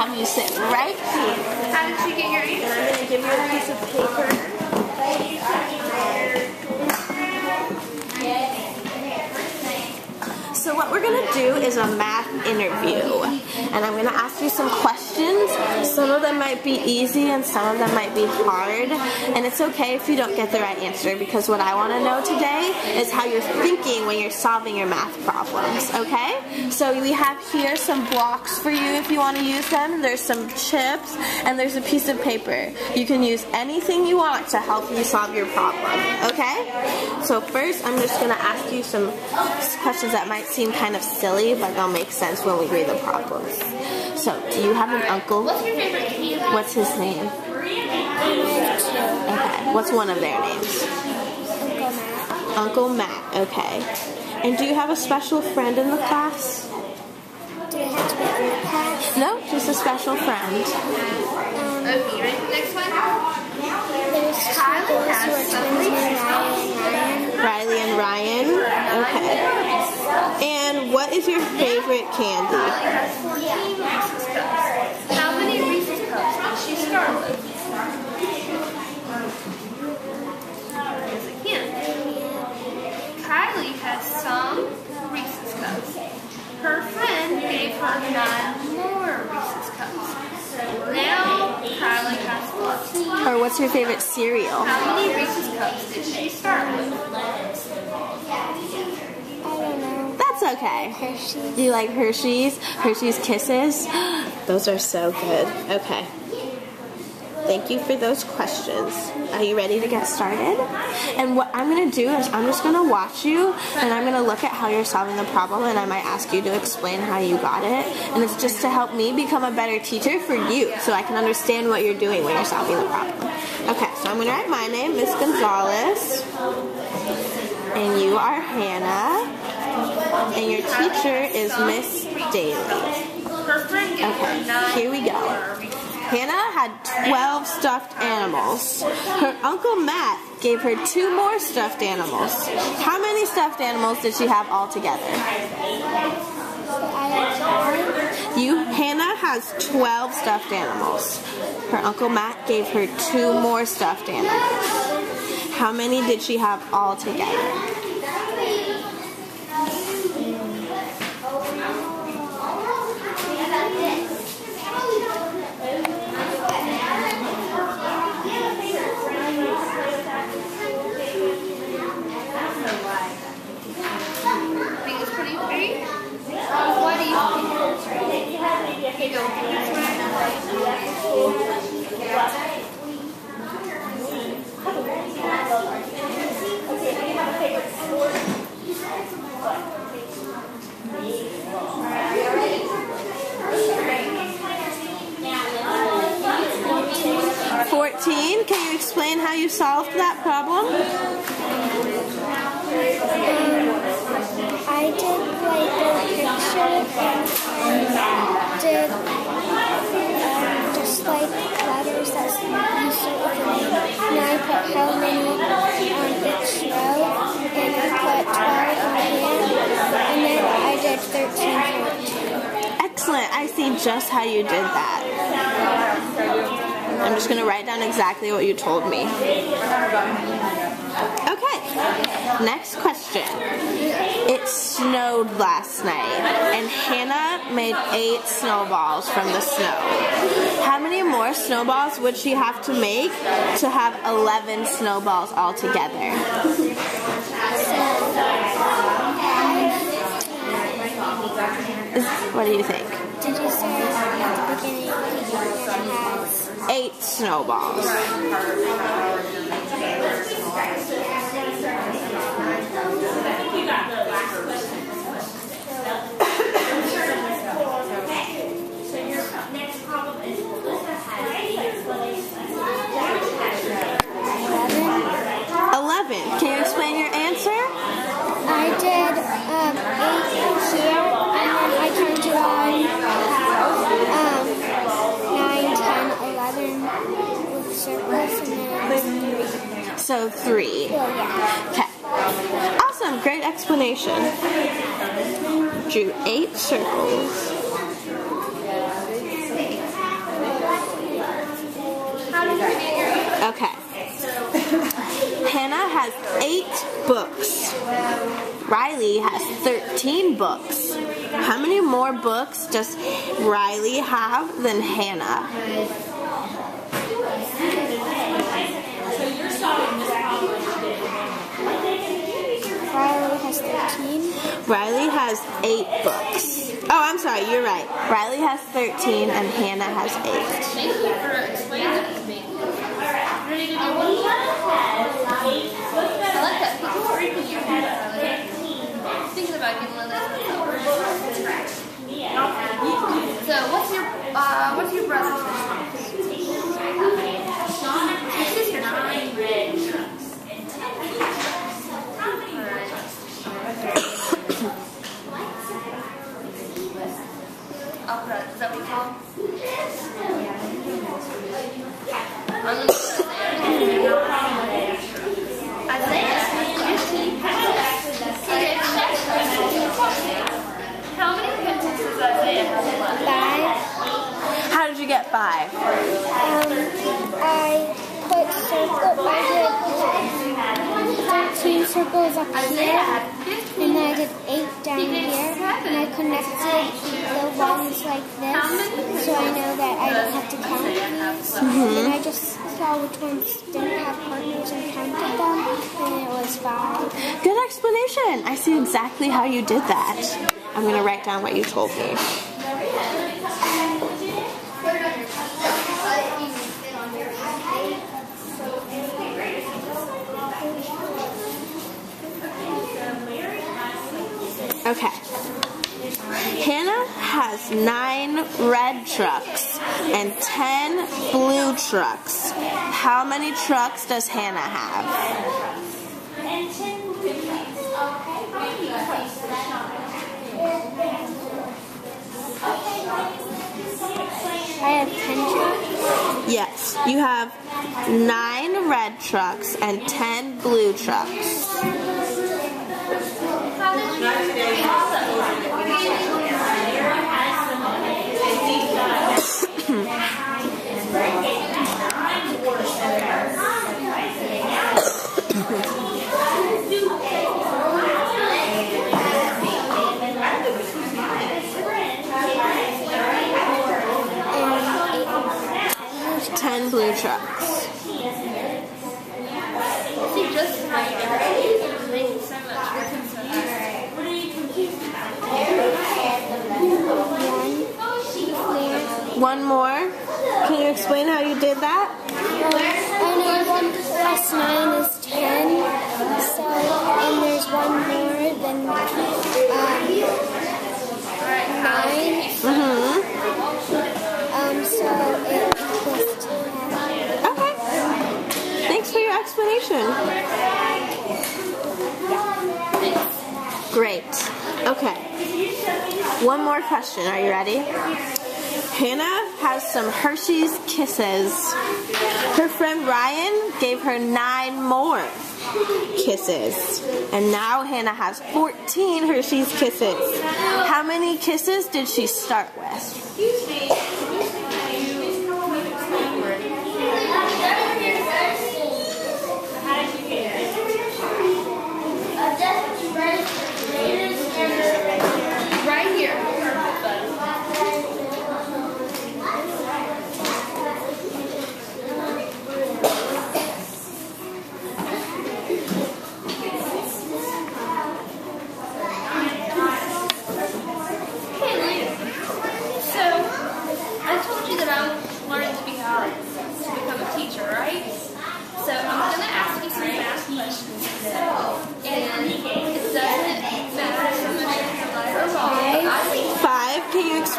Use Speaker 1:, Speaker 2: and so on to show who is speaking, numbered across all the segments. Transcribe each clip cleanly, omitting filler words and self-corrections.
Speaker 1: have you sit right here.
Speaker 2: How did you get your answer?
Speaker 1: I'm going to give you a piece of paper. So what we're going to do is a math interview, and I'm going to ask you some questions. Some of them might be easy and some of them might be hard, and it's okay if you don't get the right answer, because what I want to know today is how you're thinking when you're solving your math problems, okay? So we have here some blocks for you if you want to use them. There's some chips and there's a piece of paper. You can use anything you want to help you solve your problem, okay? So first I'm just going to ask you some questions that might seem kind of silly, but they'll make sense when we read the problems. So, do you have an uncle?
Speaker 2: What's your favorite candy?
Speaker 1: What's his name? Okay. What's one of their names? Uncle Matt. Okay. And do you have a special friend in the class?
Speaker 3: Do I have to be in the class?
Speaker 1: No, just a special friend.
Speaker 2: Okay, you ready for the next one?
Speaker 3: There's two boys who are twins named
Speaker 1: Riley and Ryan. Okay. And what is your favorite candy?
Speaker 2: How many Reese's Cups did she start with? Because it can't. Kylie has some Reese's Cups. Her friend gave her 9 more Reese's Cups. Now Kylie has what?
Speaker 1: Or what's your favorite cereal?
Speaker 2: How many Reese's Cups did she start with?
Speaker 1: That's okay.
Speaker 3: Hershey's.
Speaker 1: Do you like Hershey's? Hershey's Kisses? Those are so good. Okay. Thank you for those questions. Are you ready to get started? And what I'm going to do is I'm just going to watch you, and I'm going to look at how you're solving the problem, and I might ask you to explain how you got it. And it's just to help me become a better teacher for you, so I can understand what you're doing when you're solving the problem. Okay, so I'm going to write my name, Miss Gonzalez, and you are Hannah, and your teacher is Miss Daly. Okay, here we go. Hannah had 12 stuffed animals. Her Uncle Matt gave her 2 more stuffed animals. How many stuffed animals did she have altogether? Hannah has 12 stuffed animals. Her Uncle Matt gave her 2 more stuffed animals. How many did she have altogether?
Speaker 2: What do you think?
Speaker 1: Can you explain how you solved that problem?
Speaker 3: I did like the picture and did just like letters that you start with the name. And I put how many on each row, and I put 12 on here, and then I did 13, 14.
Speaker 1: Excellent. I see just how you did that. I'm just going to write down exactly what you told me. Okay, next question. It snowed last night, and Hannah made 8 snowballs from the snow. How many more snowballs would she have to make to have 11 snowballs altogether? What do you think?
Speaker 3: Did you say at the beginning it has
Speaker 1: 8 snowballs. Can you explain your answer?
Speaker 3: I did 8 here, and then I counted on 9, 10, 11 with circles, and then
Speaker 1: So 3.
Speaker 3: yeah.
Speaker 1: Okay. Awesome. Great explanation. Drew 8 circles. Okay. Hannah has 8 books. Riley has 13 books. How many more books does Riley have than Hannah?
Speaker 3: Riley has 13.
Speaker 1: Riley has 8 books. Oh, I'm sorry, you're right. Riley has 13 and Hannah has 8.
Speaker 2: Thank you for explaining that to me. Ready to do one? I like that. Thinking about getting one of those. So, what's your brother's name? Sister's name. Alright. Is that what you call him? I'm going to Isaiah. How many pencils does Isaiah have left?
Speaker 3: 5.
Speaker 1: How did you get 5?
Speaker 3: I put circle. I did 13 circles up here, and then I did 8 down here, and I connected the ones like this, so I know that I don't have to count these. And I just saw which ones didn't have partners and counted them, and it was 5.
Speaker 1: Good explanation. I see exactly how you did that. I'm going to write down what you told me. Okay. Hannah has 9 red trucks and 10 blue trucks. How many trucks does Hannah have?
Speaker 3: I have 10 trucks.
Speaker 1: Yes, you have 9 red trucks and 10 blue trucks.
Speaker 3: And
Speaker 1: 10 blue trucks.
Speaker 2: See, just right there. Thank you so much.
Speaker 1: One more. Can you explain how you did that?
Speaker 3: I know 1 plus 9 is 10, so, and there's one more than 9. So it equals 10.
Speaker 1: Okay. Thanks for your explanation. Great. Okay. One more question. Are you ready? Hannah has some Hershey's Kisses. Her friend Ryan gave her 9 more kisses. And now Hannah has 14 Hershey's Kisses. How many kisses did she start with?
Speaker 2: Right here.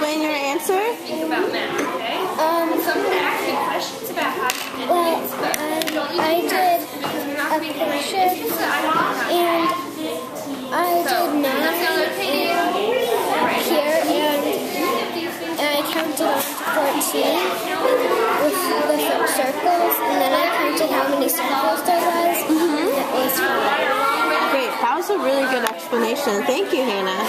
Speaker 1: explain your answer?
Speaker 2: Think about math, okay? So I'm going to ask you questions about how you did things, but don't you
Speaker 3: I
Speaker 2: do
Speaker 3: did
Speaker 2: because you're not
Speaker 3: a
Speaker 2: being
Speaker 3: portion,
Speaker 2: it's just that I don't know how to
Speaker 3: and I
Speaker 2: so,
Speaker 3: did
Speaker 2: that's the other
Speaker 3: 9
Speaker 2: thing.
Speaker 3: here, and I counted on to 14 with the circles, and then I counted how many circles there was, and it was 5.
Speaker 1: Great, that was a really good explanation. Thank you, Hannah.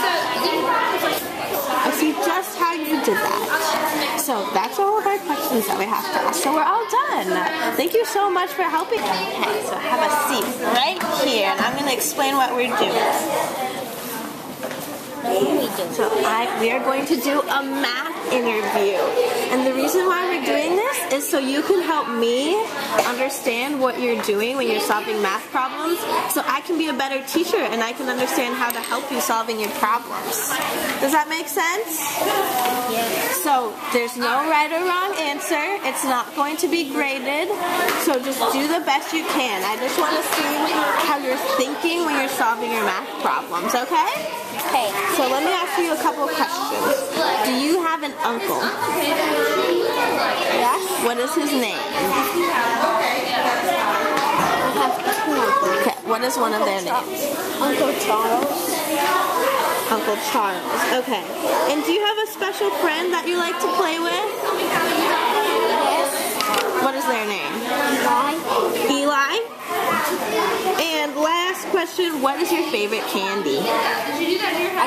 Speaker 1: I see just how you did that. So that's all of our questions that we have to ask. So we're all done. Thank you so much for helping. Okay, so have a seat right here, and I'm going to explain what we're doing. So we are going to do a math interview. And the reason why we're doing this is so you can help me understand what you're doing when you're solving math problems, so I can be a better teacher and I can understand how to help you solving your problems. Does that make sense?
Speaker 3: Yes.
Speaker 1: So there's no right or wrong answer. It's not going to be graded. So just do the best you can. I just want to see how you're thinking when you're solving your math problems, okay?
Speaker 3: Okay.
Speaker 1: So let me ask you a couple questions. Do you have an uncle?
Speaker 3: Yes.
Speaker 1: What is his name?
Speaker 3: I have two uncles.
Speaker 1: Okay, what is one of their names?
Speaker 3: Uncle Charles.
Speaker 1: Uncle Charles. Okay. And do you have a special friend that you like to play with?
Speaker 3: Yes.
Speaker 1: What is their name?
Speaker 3: Eli.
Speaker 1: Eli? And last question, what is your favorite candy?
Speaker 3: I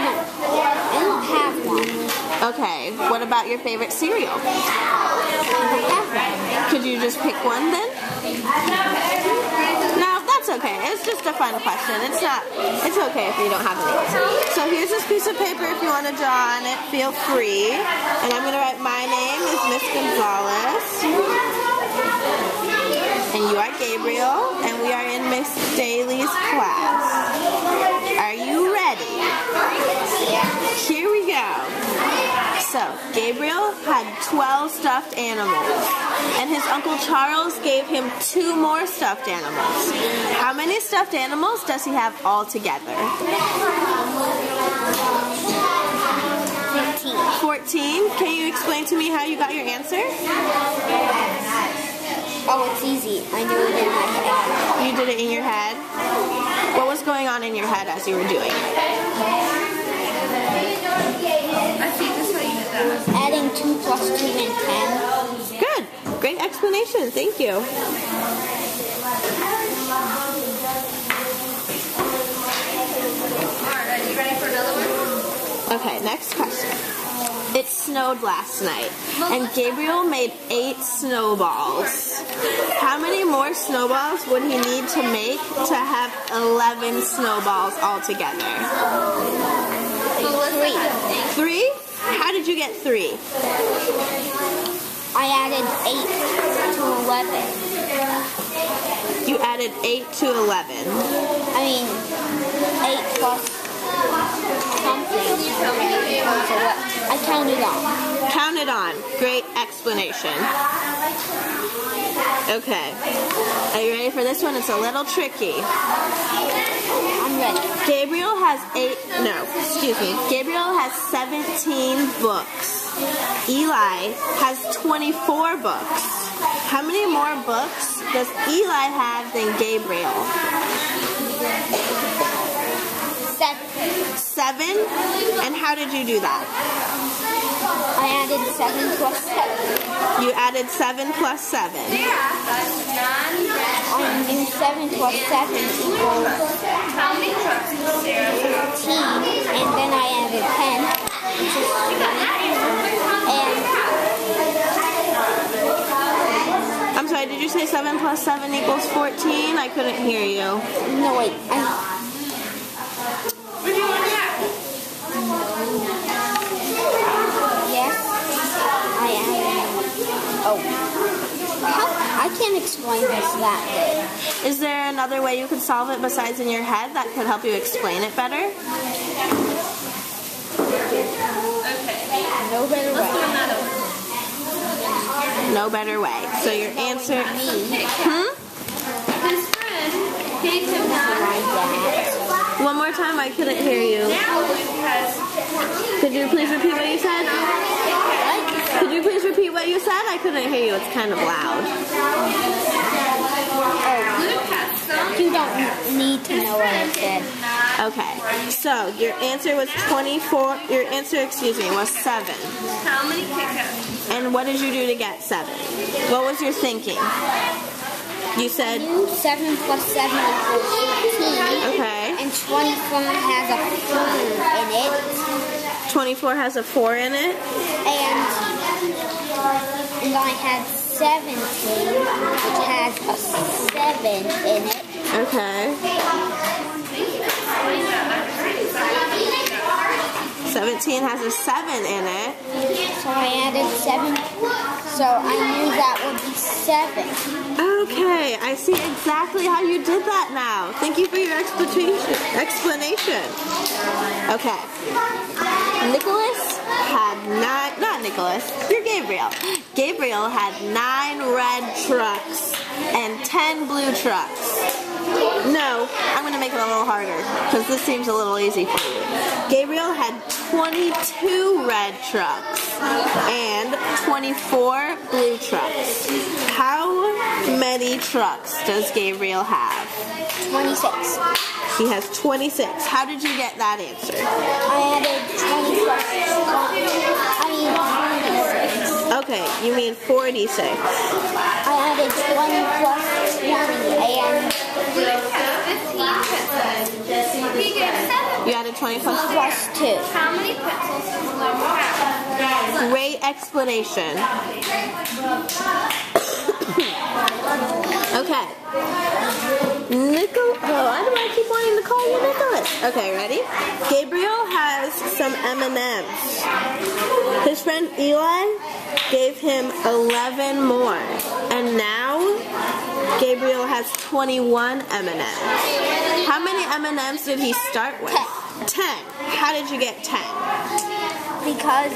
Speaker 3: don't have one.
Speaker 1: Okay, what about your favorite cereal?
Speaker 3: I don't have one.
Speaker 1: Could you just pick one then? No, that's okay. It's just a fun question. It's okay if you don't have an answer. So here's this piece of paper if you want to draw on it, feel free. And I'm going to write my name is Miss Gonzalez. And you are Gabriel, and we are in Miss Daly's class. Are you ready? Here we go. So, Gabriel had 12 stuffed animals, and his Uncle Charles gave him 2 more stuffed animals. How many stuffed animals does he have all together? 14. Can you explain to me how you got your answer?
Speaker 3: Oh, it's easy. I do it in my head.
Speaker 1: You did it in your head? What was going on in your head as you were doing it?
Speaker 3: Adding 2 plus 2 and 10.
Speaker 1: Good. Great explanation. Thank you.
Speaker 2: Alright, you ready for another one?
Speaker 1: Okay, next question. It snowed last night, and Gabriel made 8 snowballs. How many more snowballs would he need to make to have 11 snowballs altogether?
Speaker 3: 3.
Speaker 1: 3? How did you get 3?
Speaker 3: I added 8 to 11.
Speaker 1: You added 8 to 11.
Speaker 3: I mean, 8 plus something. I counted on.
Speaker 1: Counted on. Great explanation. Okay. Are you ready for this one? It's a little tricky.
Speaker 3: I'm ready.
Speaker 1: Gabriel has 17 books. Eli has 24 books. How many more books does Eli have than Gabriel? 7? And how did you do that?
Speaker 3: I added 7 plus 7.
Speaker 1: You added 7 plus 7.
Speaker 3: I knew 7 plus 7 equals 13, and then I added 10, which is 3. And
Speaker 1: I'm sorry, did you say 7 plus 7 equals 14? I couldn't hear you.
Speaker 3: no, wait. Yes, I added. Oh, I can't explain this that good.
Speaker 1: Is there another way you could solve it besides in your head that could help you explain it better?
Speaker 3: No better way.
Speaker 1: No better way. So your answer...
Speaker 2: His friend gave him
Speaker 1: One more time, I couldn't hear you. Could you please repeat what you said? Could you please repeat what you said? I couldn't hear you. It's kind of loud.
Speaker 3: You don't need to know what I said.
Speaker 1: Okay. So your answer was 24. Your answer, was 7.
Speaker 2: How many Kit Kats?
Speaker 1: And what did you do to get 7? What was your thinking? You said...
Speaker 3: 7 plus 7 equals 13.
Speaker 1: Okay.
Speaker 3: And 24 has a 4 in it.
Speaker 1: 24 has a 4 in it?
Speaker 3: And I had 17, which has a 7 in it.
Speaker 1: Okay. 17 has a 7 in it.
Speaker 3: So I added 7. So I knew that would be 7.
Speaker 1: Okay, I see exactly how you did that now. Thank you for your explanation. Okay. Nicholas had 9, not Nicholas, you're Gabriel. Gabriel had 9 red trucks and 10 blue trucks. No, I'm going to make it a little harder because this seems a little easy for you. Gabriel had 22 red trucks and 24 blue trucks. How many trucks does Gabriel have?
Speaker 3: 26.
Speaker 1: He has 26. How did you get that answer?
Speaker 3: I added 20 plus 20. 46.
Speaker 1: Okay, you mean 46.
Speaker 3: I added 20 plus 20 and
Speaker 2: 15 pencils. He gave 7
Speaker 1: You added 20 plus
Speaker 3: 2.
Speaker 2: How many pencils does Logan have?
Speaker 1: Great explanation. Okay. Why do I keep wanting to call you Nicholas? Okay, ready? Gabriel has some M&Ms. His friend Eli gave him 11 more. And now Gabriel has 21 M&Ms. How many M&Ms did he start with? 10. How did you get 10?
Speaker 3: Because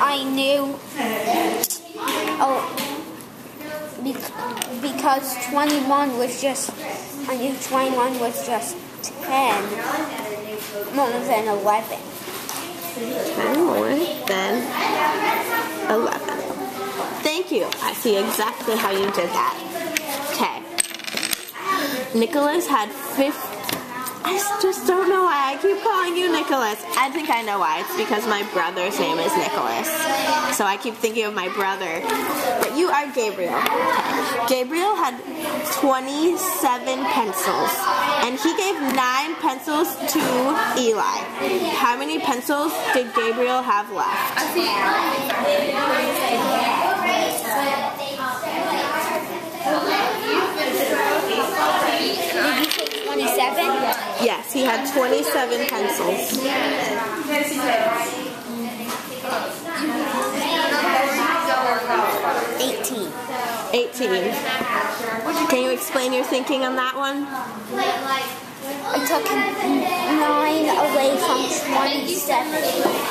Speaker 3: I knew. Because 21 was just. I knew 21 was just 10 more than 11.
Speaker 1: 10 more than 11. Thank you. I see exactly how you did that. Okay. Nicholas had 50. I just don't know why I keep calling you Nicholas. I think I know why. It's because my brother's name is Nicholas. So I keep thinking of my brother. But you are Gabriel. Okay. Gabriel had 27 pencils. And he gave 9 pencils to Eli. How many pencils did Gabriel have left?
Speaker 2: I see.
Speaker 3: Did you say 27?
Speaker 1: Yes, he had 27 pencils.
Speaker 3: 18.
Speaker 1: 18. Can you explain your thinking on that one?
Speaker 3: I took 9 away from 27.